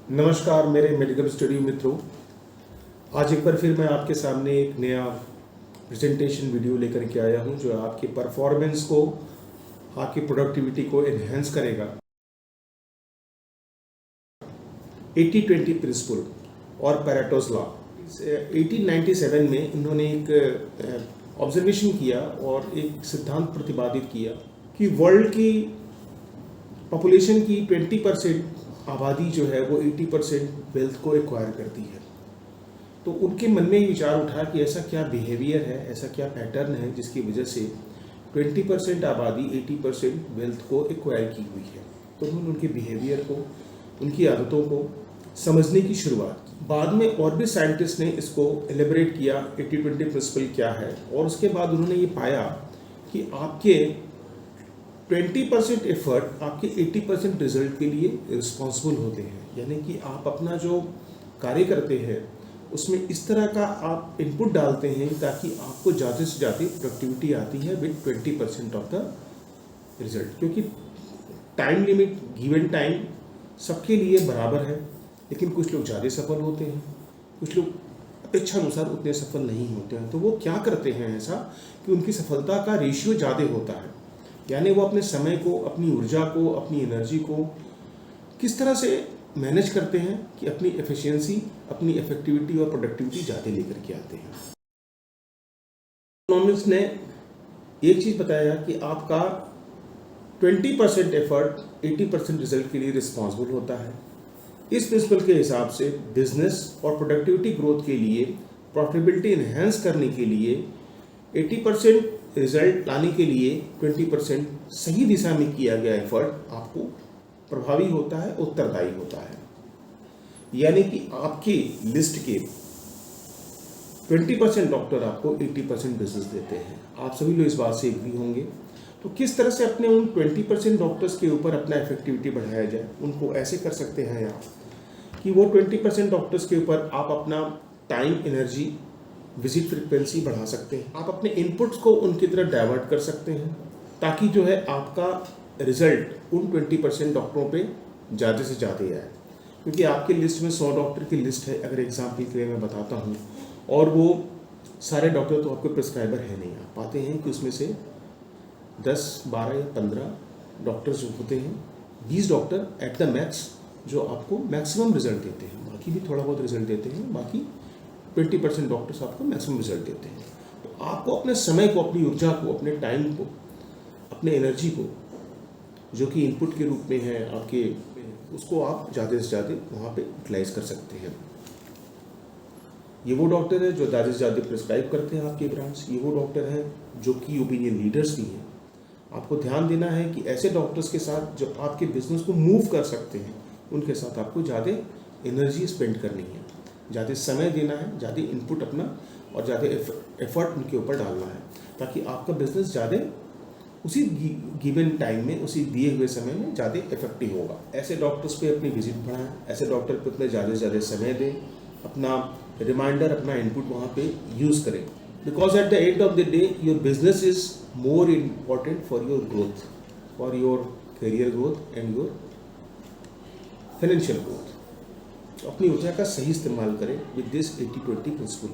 नमस्कार मेरे medical studio मित्रों। आज एक बार फिर मैं आपके सामने एक नया प्रेजेंटेशन वीडियो लेकर के आया हूं जो आपकी परफॉर्मेंस को, आपकी प्रोडक्टिविटी को एनहेंस करेगा। 80-20 प्रिंसिपल और पैरेटोज लॉ। 1897 में इन्होंने एक ऑब्जर्वेशन किया और एक सिद्धांत प्रतिपादित किया कि वर्ल्ड की पॉपुलेशन की 20% आबादी जो है वो 80% वेल्थ को एक्वायर करती है। तो उनके मन में विचार उठा कि ऐसा क्या बिहेवियर है, ऐसा क्या पैटर्न है जिसकी वजह से 20% आबादी 80% वेल्थ को एक्वायर की हुई है। तो उन्होंने उनके बिहेवियर को, उनकी आदतों को समझने की शुरुआत की। बाद में और भी साइंटिस्ट ने इसको एलिब्रेट किया 80-20 प्रिंसिपल क्या है, और उसके बाद उन्होंने ये पाया कि आपके 20% एफर्ट आपके 80% रिजल्ट के लिए रिस्पॉन्सिबल होते हैं। यानी कि आप अपना जो कार्य करते हैं उसमें इस तरह का आप इनपुट डालते हैं ताकि आपको ज़्यादा से ज़्यादा प्रोडक्टिविटी आती है विद 20% ऑफ द रिजल्ट। क्योंकि टाइम लिमिट, गिवन टाइम सबके लिए बराबर है, लेकिन कुछ लोग ज़्यादा सफल होते हैं, कुछ लोग अपेक्षा अनुसार उतने सफल नहीं होते हैं। तो वो क्या करते हैं ऐसा कि उनकी सफलता का रेशियो ज़्यादा होता है। यानी वो अपने समय को, अपनी ऊर्जा को, अपनी एनर्जी को किस तरह से मैनेज करते हैं कि अपनी एफिशिएंसी, अपनी इफेक्टिविटी और प्रोडक्टिविटी ज़्यादा लेकर के आते हैं। इकोनॉमिक्स ने एक चीज़ बताया कि आपका 20% एफर्ट 80% रिजल्ट के लिए रिस्पॉन्सिबल होता है। इस प्रिंसिपल के हिसाब से बिजनेस और प्रोडक्टिविटी ग्रोथ के लिए, प्रॉफिटेबिलिटी इन्हेंस करने के लिए 80% रिजल्ट लाने के लिए 20% सही दिशा में किया गया एफर्ट आपको प्रभावी होता है, उत्तरदायी होता है। यानी कि आपकी लिस्ट के 20% डॉक्टर आपको 80% बिजनेस देते हैं। आप सभी लोग इस बात से एग्री होंगे। तो किस तरह से अपने उन 20% डॉक्टर्स के ऊपर अपना इफेक्टिविटी बढ़ाया जाए, उनको ऐसे कर सकते हैं आप कि वो 20% डॉक्टर्स के ऊपर आप अपना टाइम, एनर्जी, विजिट फ्रिक्वेंसी बढ़ा सकते हैं। आप अपने इनपुट्स को उनकी तरफ डाइवर्ट कर सकते हैं ताकि जो है आपका रिजल्ट उन 20% डॉक्टरों पे ज़्यादा से ज़्यादा आए। क्योंकि आपकी लिस्ट में 100 डॉक्टर की लिस्ट है, अगर एग्जाम्पल के लिए मैं बताता हूँ, और वो सारे डॉक्टर तो आपके प्रिस्क्राइबर है नहीं। आप पाते हैं कि उसमें से 10, 12 या 15 डॉक्टर्स जो होते हैं, 20 डॉक्टर एट द मैक्स जो आपको मैक्सिमम रिजल्ट देते हैं। बाकी भी थोड़ा बहुत रिजल्ट देते हैं, बाकी 20% डॉक्टर्स आपको मैक्सिमम रिजल्ट देते हैं। तो आपको अपने समय को, अपनी ऊर्जा को, अपने टाइम को, अपने एनर्जी को, जो कि इनपुट के रूप में है आपके, उसको आप ज़्यादा से ज़्यादा वहाँ पे यूटिलाइज कर सकते हैं। ये वो डॉक्टर है जो ज़्यादा से ज़्यादा प्रिस्क्राइब करते हैं आपके ब्रांड्स। ये वो डॉक्टर हैं जो कि ओपिनियन लीडर्स भी हैं। आपको ध्यान देना है कि ऐसे डॉक्टर्स के साथ जो आपके बिजनेस को मूव कर सकते हैं, उनके साथ आपको ज़्यादा एनर्जी स्पेंड करनी है, ज़्यादा समय देना है, ज़्यादा इनपुट अपना और ज़्यादा एफर्ट उनके ऊपर डालना है, ताकि आपका बिजनेस ज़्यादा उसी गिवन टाइम में, उसी दिए हुए समय में ज़्यादा इफेक्टिव होगा। ऐसे डॉक्टर्स पे अपनी विजिट बढ़ाएं, ऐसे डॉक्टर पे अपने ज़्यादा से ज़्यादा समय दें, अपना रिमाइंडर, अपना इनपुट वहाँ पे यूज़ करें। Because at the end of the day your business is more important for your growth, for your career growth and your financial growth. अपनी ऊर्जा का सही इस्तेमाल करें विद दिस 80-20 प्रिंसिपल।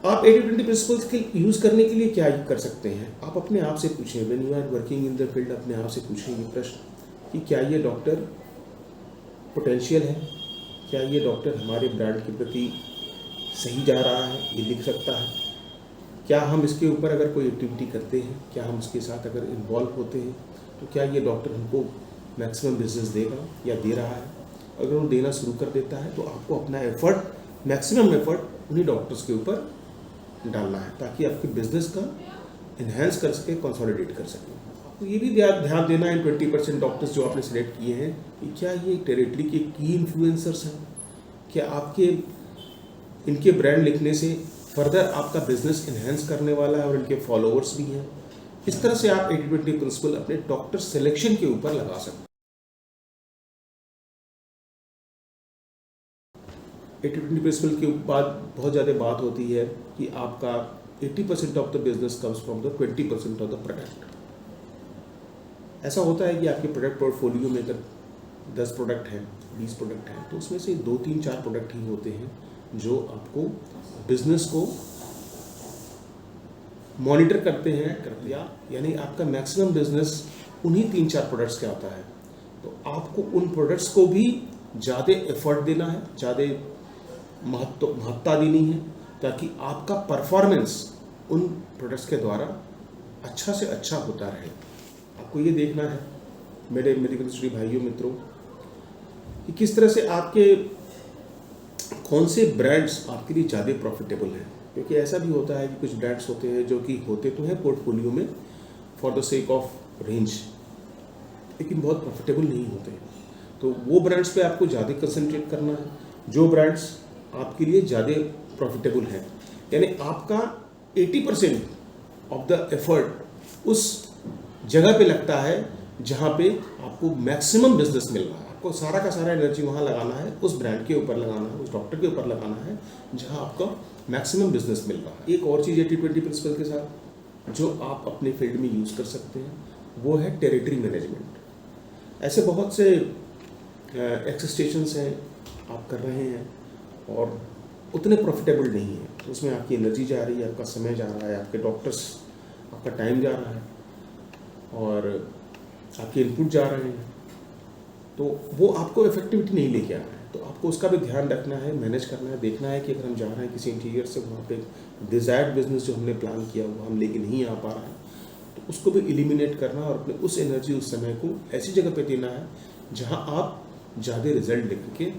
आप 80-20 प्रिंसिपल्स के यूज़ करने के लिए क्या कर सकते हैं? आप अपने आप से पूछें, when you are working in the field, अपने आप से पूछें ये प्रश्न कि क्या ये डॉक्टर पोटेंशियल है, क्या ये डॉक्टर हमारे ब्रांड के प्रति सही जा रहा है, ये लिख सकता है, क्या हम इसके ऊपर अगर कोई एक्टिविटी करते हैं, क्या हम इसके साथ अगर इन्वॉल्व होते हैं, तो क्या ये डॉक्टर हमको मैक्सिमम बिजनेस देगा या दे रहा है। अगर वो देना शुरू कर देता है तो आपको अपना एफर्ट, मैक्सिमम एफर्ट उन्हीं डॉक्टर्स के ऊपर डालना है ताकि आपके बिजनेस का इन्हेंस कर सके, कंसोलिडेट कर सके। आपको ये भी ध्यान देना है 20% डॉक्टर्स जो आपने सिलेक्ट किए हैं कि क्या ये टेरिटरी के की इन्फ्लुएंसर्स हैं, क्या आपके इनके ब्रांड लिखने से फर्दर आपका बिजनेस इन्हेंस करने वाला है और इनके फॉलोअर्स भी हैं। इस तरह से आप 80-20 प्रिंसिपल अपने डॉक्टर सिलेक्शन के ऊपर लगा सकते हैं। 80-20 प्रिंसिपल के बाद बहुत ज़्यादा बात होती है कि आपका 80% of the business comes from the 20% of the product. ऐसा होता है कि आपके प्रोडक्ट पोर्टफोलियो में अगर 10 प्रोडक्ट हैं, 20 प्रोडक्ट हैं, तो उसमें से 2, 3, 4 प्रोडक्ट ही होते हैं जो आपको बिजनेस को मॉनिटर करते हैं, यानी आपका मैक्सिमम बिजनेस उन्हीं 3-4 प्रोडक्ट्स का आता है। तो आपको उन प्रोडक्ट्स को भी ज़्यादा एफर्ट देना है, ज़्यादा महत्ता देनी है, ताकि आपका परफॉर्मेंस उन प्रोडक्ट्स के द्वारा अच्छा से अच्छा होता रहे। आपको ये देखना है मेरे मेडिकल स्टूडेंट भाइयों मित्रों कि किस तरह से आपके कौन से ब्रांड्स आपके लिए ज़्यादा प्रॉफिटेबल हैं, क्योंकि ऐसा भी होता है कि कुछ ब्रांड्स होते हैं जो कि होते तो हैं पोर्टफोलियो में for the sake of range, लेकिन बहुत प्रॉफिटेबल नहीं होते हैं। तो वो ब्रांड्स पे आपको ज़्यादा कंसंट्रेट करना है जो ब्रांड्स आपके लिए ज़्यादा प्रॉफिटेबल हैं, यानी आपका 80% ऑफ द एफर्ट उस जगह पे लगता है जहाँ पे आपको मैक्सिमम बिजनेस मिल रहा है। आपको सारा का सारा एनर्जी वहाँ लगाना है, उस ब्रांड के ऊपर लगाना है, उस डॉक्टर के ऊपर लगाना है जहाँ आपका मैक्सिमम बिजनेस मिल रहा है। एक और चीज़ 80-20 प्रिंसिपल के साथ जो आप अपने फील्ड में यूज़ कर सकते हैं वो है टेरिटरी मैनेजमेंट। ऐसे बहुत से एक्सस्टेशंस हैं आप कर रहे हैं और उतने प्रॉफिटेबल नहीं है, तो उसमें आपकी एनर्जी जा रही है, आपका समय जा रहा है, आपके डॉक्टर्स, आपका टाइम जा रहा है और आपके इनपुट जा रहे हैं, तो वो आपको इफेक्टिविटी नहीं लेके आ रहा है। तो आपको उसका भी ध्यान रखना है, मैनेज करना है, देखना है कि अगर हम जा रहे हैं किसी इंटीरियर से वहाँ पे डिज़ायर्ड बिजनेस जो हमने प्लान किया वो हम लेके नहीं आ पा रहे हैं, तो उसको भी एलिमिनेट करना और अपने उस एनर्जी उस समय को ऐसी जगह पे देना है जहाँ आप ज़्यादा रिजल्ट लेकर के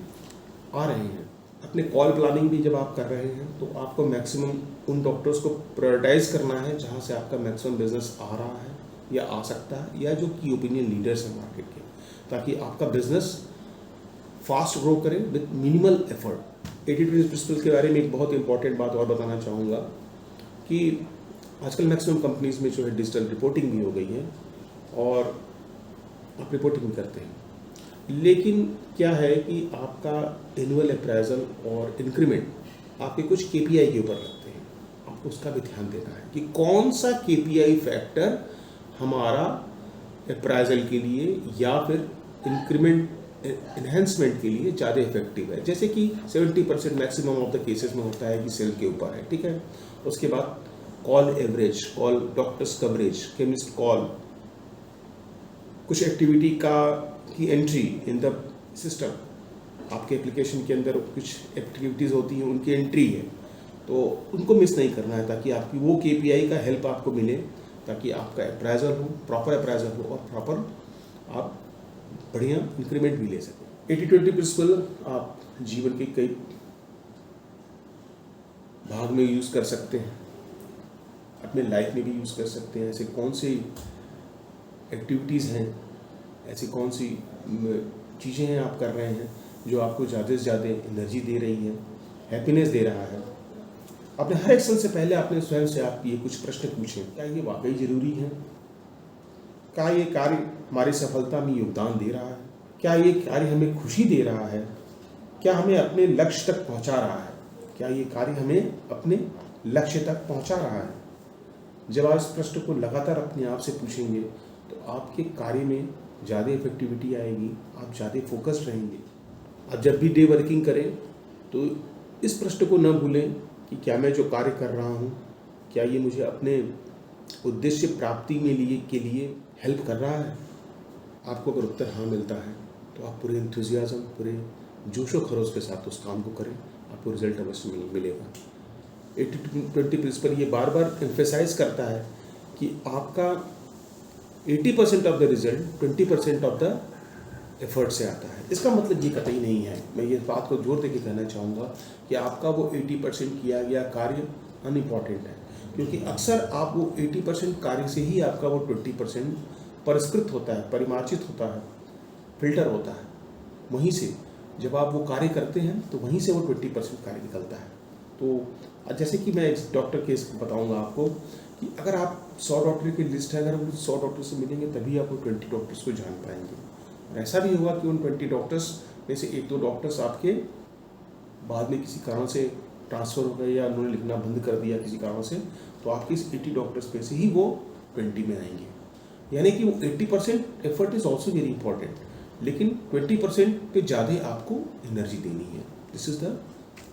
आ रहे हैं। अपने कॉल प्लानिंग भी जब आप कर रहे हैं तो आपको मैक्सिमम उन डॉक्टर्स को प्रायोरिटाइज करना है जहाँ से आपका मैक्सिमम बिजनेस आ रहा है या आ सकता है, या जो की ओपिनियन लीडर्स हैं मार्केट के, ताकि आपका बिजनेस फास्ट ग्रो करे विद मिनिमल एफर्ट। 80-20 प्रिंसिपल के बारे में एक बहुत इंपॉर्टेंट बात और बताना चाहूँगा कि आजकल मैक्सिमम कंपनीज में जो है डिजिटल रिपोर्टिंग भी हो गई है और आप रिपोर्टिंग भी करते हैं, लेकिन क्या है कि आपका एनुअल अप्राइजल और इंक्रीमेंट आपके कुछ KPI के ऊपर रखते हैं। आपको उसका भी ध्यान देना है कि कौन सा KPI फैक्टर हमारा अप्राइजल के लिए या फिर इंक्रीमेंट एनहेंसमेंट के लिए ज़्यादा इफेक्टिव है। जैसे कि 70% मैक्सिमम ऑफ द केसेस में होता है कि सेल के ऊपर है, ठीक है। उसके बाद call average, call doctors coverage, chemist call, कुछ एक्टिविटी की एंट्री इन द सिस्टम, आपके एप्लीकेशन के अंदर कुछ एक्टिविटीज़ होती हैं उनकी एंट्री है, तो उनको मिस नहीं करना है ताकि आपकी वो KPI का हेल्प आपको मिले, ताकि आपका अप्राइजल हो, प्रॉपर अप्राइजल हो और प्रॉपर आप बढ़िया इंक्रीमेंट भी ले सकें। 80-20 प्रिंसिपल आप जीवन के कई भाग में यूज़ कर सकते हैं, अपने लाइफ में भी यूज़ कर सकते हैं। ऐसे कौन सी एक्टिविटीज़ हैं, ऐसी कौन सी चीज़ें हैं आप कर रहे हैं जो आपको ज़्यादा से ज़्यादा एनर्जी दे रही है, हैप्पीनेस दे रहा है। अपने हर एक्शन से पहले आपने स्वयं से आप ये कुछ प्रश्न पूछें, क्या ये वाकई ज़रूरी है? क्या ये कार्य हमारी सफलता में योगदान दे रहा है? क्या ये कार्य हमें खुशी दे रहा है? क्या हमें अपने लक्ष्य तक पहुंचा रहा है? क्या ये कार्य हमें अपने लक्ष्य तक पहुंचा रहा है? जब आप इस प्रश्न को लगातार अपने आप से पूछेंगे तो आपके कार्य में ज़्यादा इफेक्टिविटी आएगी, आप ज़्यादा फोकस्ड रहेंगे। आप जब भी डे वर्किंग करें तो इस प्रश्न को न भूलें कि क्या मैं जो कार्य कर रहा हूँ, क्या ये मुझे अपने उद्देश्य प्राप्ति के लिए हेल्प कर रहा है? आपको अगर उत्तर हाँ मिलता है तो आप पूरे एंथुजियाज्म, पूरे जोशो खरोश के साथ उस काम को करें, आपको रिजल्ट अवश्य मिलेगा। 80-20 प्रिंसिपल ये बार बार एम्फेसाइज करता है कि आपका 80% of the result 20% of the effort से आता है। इसका मतलब ये कतई नहीं है, मैं ये बात को जोर देकर कहना चाहूँगा कि आपका वो 80% किया गया कार्य अनइम्पॉर्टेंट है, क्योंकि अक्सर आप वो 80% कार्य से ही आपका वो 20% परिष्कृत होता है, परिमार्जित होता है, फिल्टर होता है। वहीं से जब आप वो कार्य करते हैं तो वहीं से वो 20% कार्य निकलता है। तो जैसे कि मैं एक डॉक्टर केस बताऊंगा आपको कि अगर आप 100 डॉक्टर की लिस्ट है, अगर आप 100 डॉक्टर से मिलेंगे तभी आप वो 20 डॉक्टर्स को जान पाएंगे। और ऐसा भी होगा कि उन 20 डॉक्टर्स में से 1-2 डॉक्टर्स आपके बाद में किसी कारण से ट्रांसफ़र हो गए या उन्होंने लिखना बंद कर दिया किसी कारण से, तो आपके इस 80 डॉक्टर्स में से ही वो 20 में आएंगे। यानी कि वो 80% effort is also very important. लेकिन 20% पे ज़्यादा आपको एनर्जी देनी है। This is the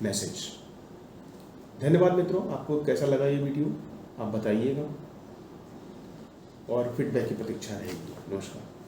message. धन्यवाद मित्रों, आपको कैसा लगा ये वीडियो आप बताइएगा और फीडबैक की प्रतीक्षा रहेगी। नमस्कार।